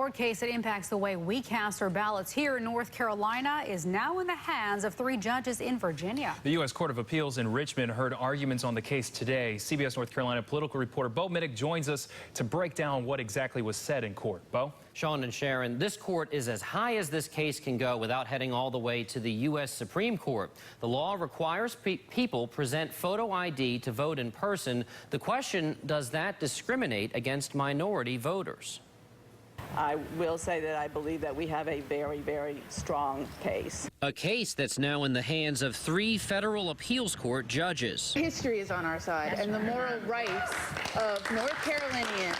court case that impacts the way we cast our ballots here in North Carolina is now in the hands of 3 judges in Virginia. The U.S. Court of Appeals in Richmond heard arguments on the case today. CBS North Carolina political reporter Bo Minnick joins us to break down what exactly was said in court. Bo? Sean and Sharon, this court is as high as this case can go without heading all the way to the U.S. Supreme Court. The law requires people present photo ID to vote in person. The question, does that discriminate against minority voters? I will say that I believe that we have a very, very strong case. A case that's now in the hands of 3 federal appeals court judges. History is on our side, and the moral rights of North Carolinians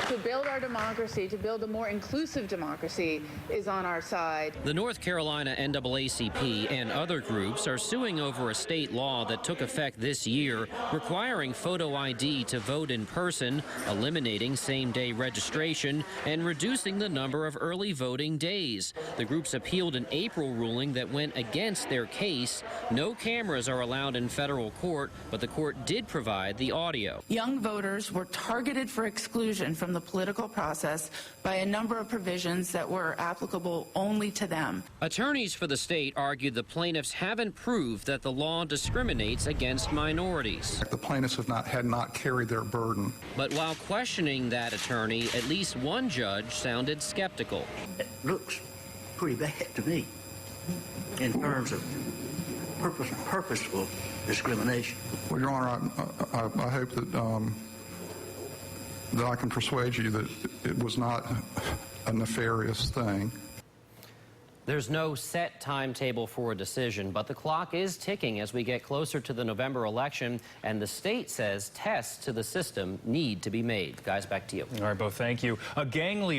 to build our democracy, to build a more inclusive democracy, is on our side. The North Carolina NAACP and other groups are suing over a state law that took effect this year, requiring photo ID to vote in person, eliminating same-day registration, and reducing the number of early voting days. The groups appealed an April ruling that went against their case. No cameras are allowed in federal court, but the court did provide the audio. Young voters were targeted for exclusion from the political process by a number of provisions that were applicable only to them. Attorneys for the state argued the plaintiffs haven't proved that the law discriminates against minorities. The plaintiffs had not carried their burden. But while questioning that attorney, at least one judge sounded skeptical. It looks pretty bad to me in terms of purposeful discrimination. Well, Your Honor, I hope that that I can persuade you that it was not a nefarious thing. There's no set timetable for a decision, but the clock is ticking as we get closer to the November election, and the state says tests to the system need to be made. Guys, back to you. All right, Bo, thank you. A gang leader